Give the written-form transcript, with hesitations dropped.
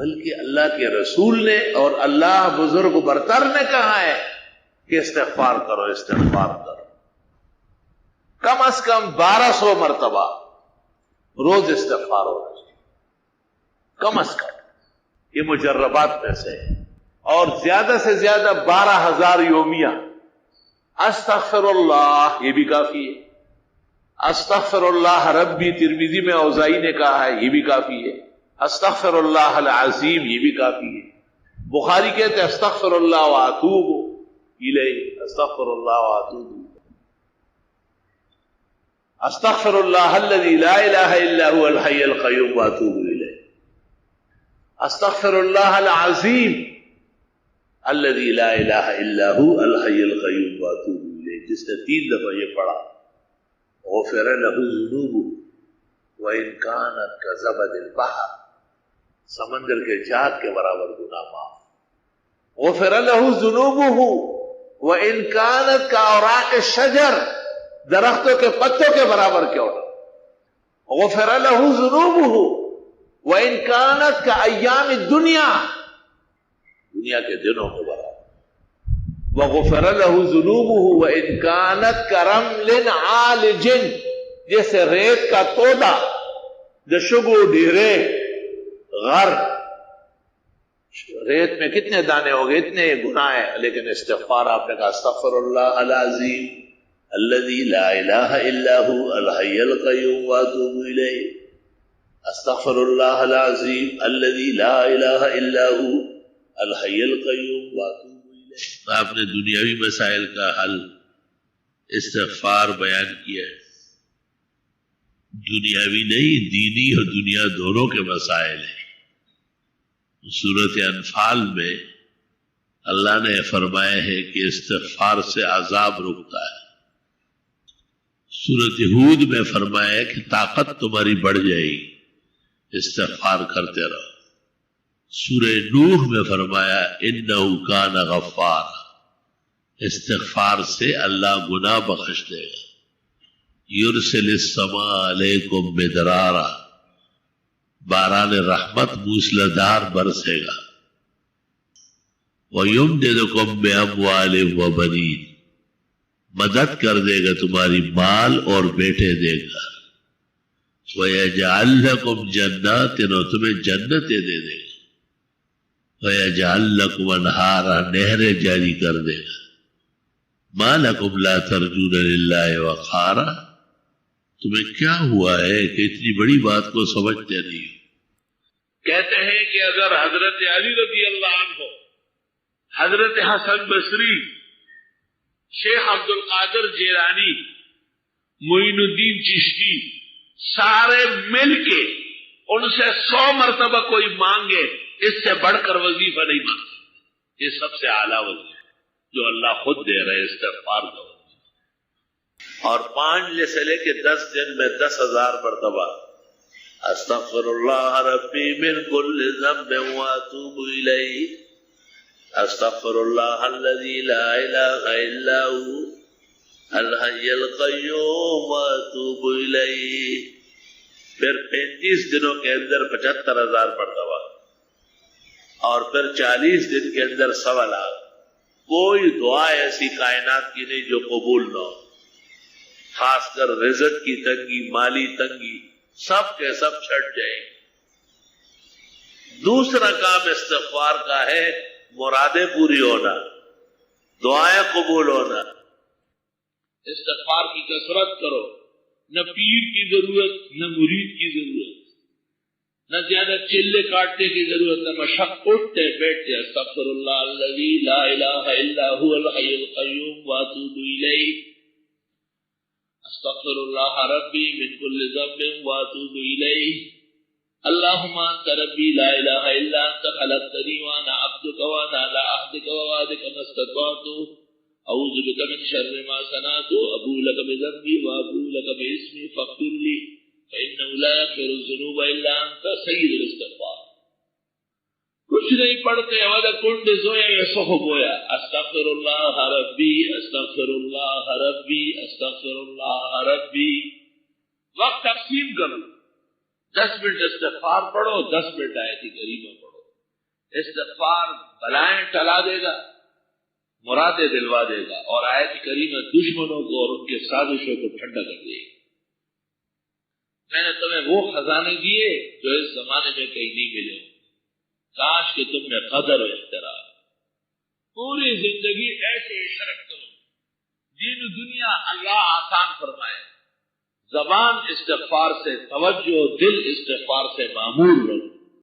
بلکہ اللہ کے رسول نے اور اللہ بزرگ برتر نے کہا ہے کہ استغفار کرو، استغفار کرو، کم از کم 1200 مرتبہ روز استغفار ہونا چاہیے، کم از کم، یہ مجربات میں سے ہے، اور زیادہ سے زیادہ 12,000 یومیہ استغفر اللہ، یہ بھی کافی ہے۔ استغفر اللہ ربی، ترمذی میں اوزائی نے کہا ہے، یہ بھی کافی ہے۔ استغفر اللہ العظیم، یہ بھی کافی ہے۔ بخاری کہتے ہیں استغفر اللہ واتوب الیہ، استغفر اللہ واتوب الیہ، استغفر اللہ الذی لا الہ الا هو الحی القیوم واتوب الیہ، استغفر اللہ العظیم الذی لا الہ الا هو الحی القیوم واتوب الیہ۔ جس نے 3 دفعہ یہ پڑھا غفر له ذنوبه وان كانت كزبد البحر، سمندر کے جھاگ کے برابر گناہ معاف۔ غفر له ذنوبه وان كانت كأوراق الشجر، درختوں کے پتوں کے برابر کیوں نہ۔ غفر له ذنوبه وان كانت كأيام الدنيا، دنیا کے دنوں کے برابر۔ وغفر له ذنوبه وان كانت كرمل عالج، جیسے ریت کا تودا، دشگو ڈیرے غر، ریت میں کتنے دانے ہو گئے، اتنے گناہ ہیں، لیکن استغفار آپ نے کہا استغفر اللہ العظیم الذی لا الہ الا هو الحی القیوم واتوب الیہ، استغفر اللہ العظیم الذی لا الہ الا هو الحی القیوم واتوب الیہ۔ آپ نے دنیاوی مسائل کا حل استغفار بیان کیا ہے، دنیاوی نہیں، دینی اور دنیا دونوں کے مسائل ہیں۔ سورۃ انفال میں اللہ نے فرمایا ہے کہ استغفار سے عذاب رکتا ہے۔ سورۃ ہود میں فرمایا ہے کہ طاقت تمہاری بڑھ جائے گی، استغفار کرتے رہو۔ سورہ نوح میں فرمایا انہ کان غفار، استغفار سے اللہ گناہ بخش دے گا۔ یرسل السماء علیکم مدرارا، باران رحمت موسلادھار برسے گا۔ وَيُمْدِدْكُمْ بِأَمْوَالٍ وَبَنِينَ، مدد کر دے گا تمہاری مال اور بیٹے دے گا۔ وَيَجْعَلْ لَكُمْ جَنَّاتٍ، اور تمہیں جنتیں دے گا۔ وَيَجْعَلْ لَكُمْ أَنْهَارًا، نہریں جاری کر دے گا۔ مَا لَكُمْ لَا تَرْجُونَ لِلَّهِ وَقَارًا، تمہیں کیا ہوا ہے کہ اتنی بڑی بات کو سمجھتے نہیں ہو؟ کہتے ہیں کہ اگر حضرت علی رضی اللہ عنہ، حضرت حسن بصری، شیخ عبد القادر جیلانی، معین الدین چشتی، سارے مل کے ان سے 100 مرتبہ کوئی مانگے، اس سے بڑھ کر وظیفہ نہیں مانگتے۔ یہ سب سے اعلیٰ وظیفہ جو اللہ خود دے رہے، استغفار کا۔ اور 5 سے لے کے 10 دن میں 10,000 مرتبہ استغفر اللہ ربی من کل ذنب واتوب الیہ، استغفر اللہ الذی لا الہ الا هو الحی القیوم واتوب الیہ۔ پھر 35 دنوں کے اندر 75,000 مرتبہ، اور پھر 40 دن کے اندر 1.25 لاکھ۔ کوئی دعا ایسی کائنات کی نہیں جو قبول نہ ہو، خاص کر رزق کی تنگی، مالی تنگی، سب کے سب چھٹ جائیں۔ دوسرا کام استغفار کا ہے مرادیں پوری ہونا، دعائیں قبول ہونا۔ استغفار کی کثرت کرو، نہ پیر کی ضرورت، نہ مرید کی ضرورت، نہ زیادہ چلے کاٹنے کی ضرورت، نہ مشق اٹھتے بیٹھتے۔ استغفر اللہ الذی لا الہ الا هو الحی القیوم واتوب الیہ، استغفر اللہ ربی من کل ذنب واتوب الیہ، اللہم انت ربی لا الہ الا انت خلقتنی وانا عبدک وانا علی عہدک ووعدک ما استطعت، اعوذ بک من شر ما صنعت، ابوء لک بذنبی وابوء لک باسمی فاغفر لی فإنه لا يغفر الذنوب الا انت، سید الاستغفار۔ کچھ نہیں پڑھتے، وَلَا کنڈ زویا یسخ گویا، استغفر اللہ ربی استغفر اللہ ربی استغفر اللہ ربی۔ وقت تقسیم کرو، 10 منٹ استغفار پڑھو، 10 منٹ آیت کریمہ پڑھو۔ استغفار بلائیں ٹلا دے گا، مرادیں دلوا دے گا، اور آیت کریمہ دشمنوں کو اور ان کے سازشوں کو ٹھنڈا کر دے گی۔ میں نے تمہیں وہ خزانے دیے جو اس زمانے میں کہیں نہیں ملے ہوں، کاش کہ تم میں قدر و احترام، پوری زندگی ایسے شرک کرو، دین و دنیا اللہ آسان فرمائے، زبان استغفار سے توجہ، دل استغفار سے معمور رہو۔